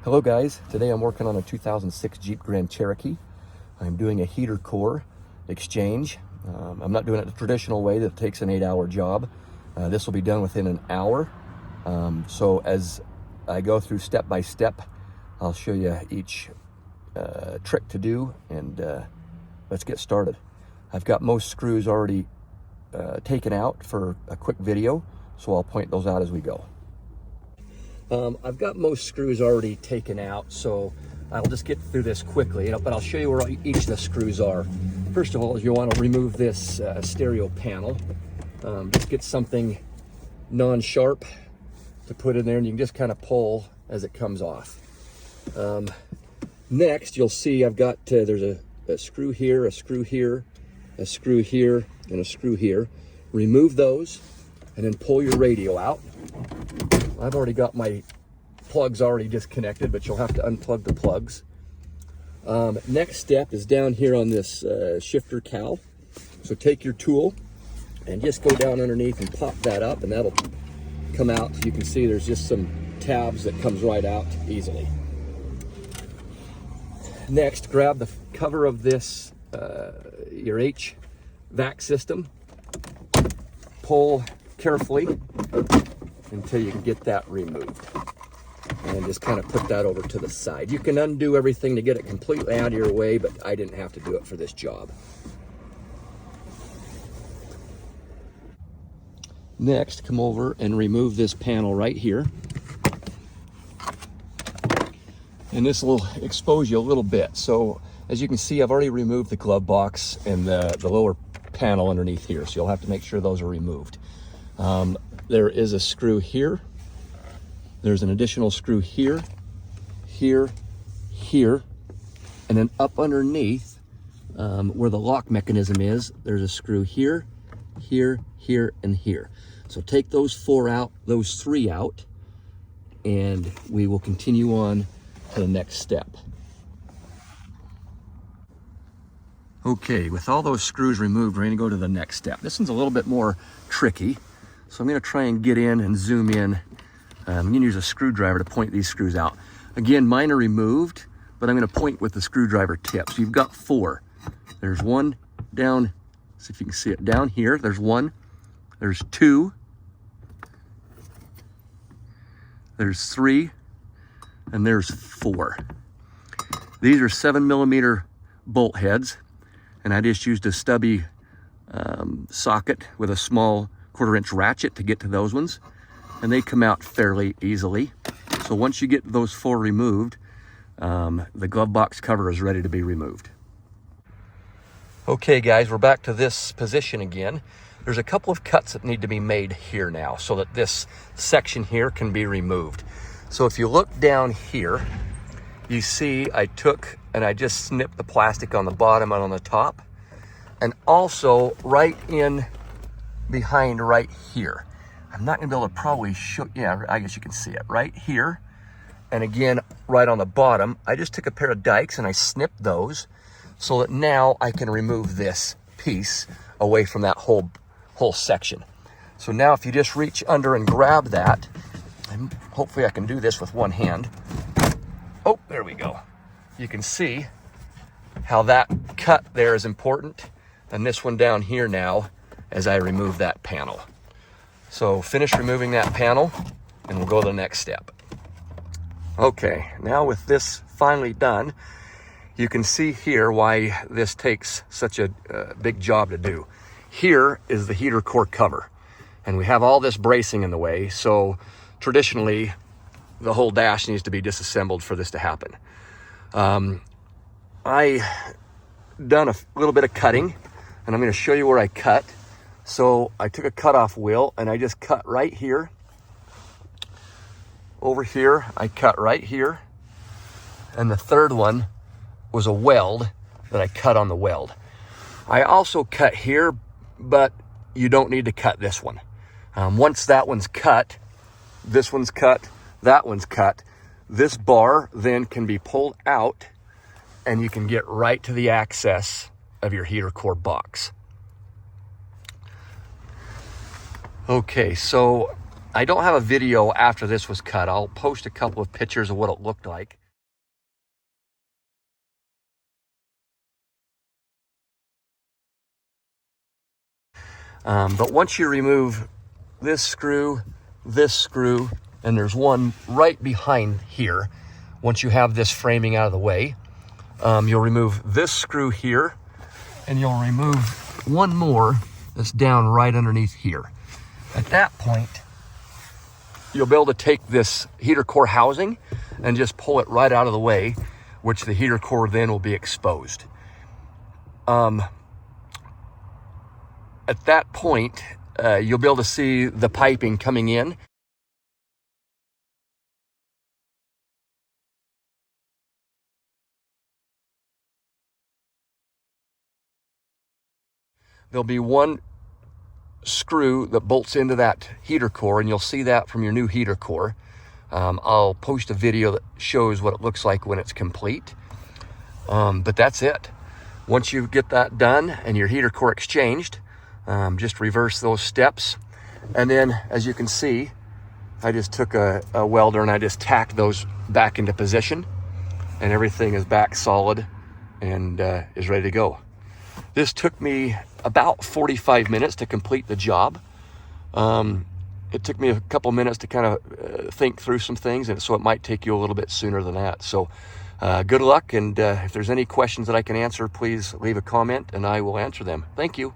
Hello guys, today I'm working on a 2006 Jeep Grand Cherokee. I'm doing a heater core exchange. I'm not doing it the traditional way that takes an 8-hour job. This will be done within an hour. So as I go through step by step, I'll show you each trick to do, and let's get started. I've got most screws already taken out for a quick video, so I'll point those out as we go. I've got most screws already taken out, so I'll just get through this quickly, but I'll show you where each of the screws are. First of all, you want to remove this stereo panel. Just get something non-sharp to put in there, and you can just kind of pull as it comes off. Next, you'll see I've got, there's a screw here, a screw here, a screw here, and a screw here. Remove those, and then pull your radio out. I've already got my plugs already disconnected, but you'll have to unplug the plugs. Next step is down here on this shifter cowl. So take your tool and just go down underneath and pop that up, and that'll come out. You can see there's just some tabs that comes right out easily. Next, grab the cover of this, your HVAC system. Pull carefully until you can get that removed, and just kind of put that over to the side. You can undo everything to get it completely out of your way, but I didn't have to do it for this job. Next, come over and remove this panel right here, and this will expose you a little bit. So as you can see, I've already removed the glove box and the lower panel underneath here, so you'll have to make sure those are removed. There is a screw here. There's an additional screw here, here, here, and then up underneath where the lock mechanism is, there's a screw here, here, here, and here. So take those those three out, and we will continue on to the next step. Okay, with all those screws removed, we're going to go to the next step. This one's a little bit more tricky. So I'm going to try and get in and zoom in. I'm going to use a screwdriver to point these screws out. Again, mine are removed, but I'm going to point with the screwdriver tip. So you've got four. There's one down, see if you can see it, down here. There's one. There's two. There's three. And there's four. These are 7mm bolt heads, and I just used a stubby socket with a small 1/4-inch ratchet to get to those ones, and they come out fairly easily. So once you get those four removed, the glove box cover is ready to be removed. Okay guys, we're back to this position again. There's a couple of cuts that need to be made here now so that this section here can be removed. So if you look down here, you see I took and I just snipped the plastic on the bottom and on the top, and also right in behind right here. I'm not gonna be able to probably show, yeah, I guess you can see it right here. And again, right on the bottom, I just took a pair of dikes and I snipped those so that now I can remove this piece away from that whole section. So now if you just reach under and grab that, and hopefully I can do this with one hand. Oh, there we go. You can see how that cut there is important, and this one down here now as I remove that panel. So finish removing that panel and we'll go to the next step. Okay, now with this finally done, you can see here why this takes such a big job to do. Here is the heater core cover, and we have all this bracing in the way, so traditionally the whole dash needs to be disassembled for this to happen. I done a little bit of cutting, and I'm going to show you where I cut. So I took a cutoff wheel and I just cut right here. Over here, I cut right here. And the third one was a weld that I cut on the weld. I also cut here, but you don't need to cut this one. Once that one's cut, this one's cut, that one's cut, this bar then can be pulled out and you can get right to the access of your heater core box. Okay, so I don't have a video after this was cut. I'll post a couple of pictures of what it looked like. But once you remove this screw, and there's one right behind here, once you have this framing out of the way, you'll remove this screw here, and you'll remove one more that's down right underneath here. At that point, you'll be able to take this heater core housing and just pull it right out of the way, which the heater core then will be exposed. At that point, you'll be able to see the piping coming in. There'll be one screw that bolts into that heater core, and you'll see that from your new heater core. I'll post a video that shows what it looks like when it's complete. But that's it. Once you get that done and your heater core exchanged, just reverse those steps. And then, as you can see, I just took a welder and I just tacked those back into position, and everything is back solid and is ready to go. This took me about 45 minutes to complete the job. It took me a couple minutes to kind of think through some things, and so it might take you a little bit sooner than that. So good luck, and if there's any questions that I can answer, please leave a comment and I will answer them. Thank you.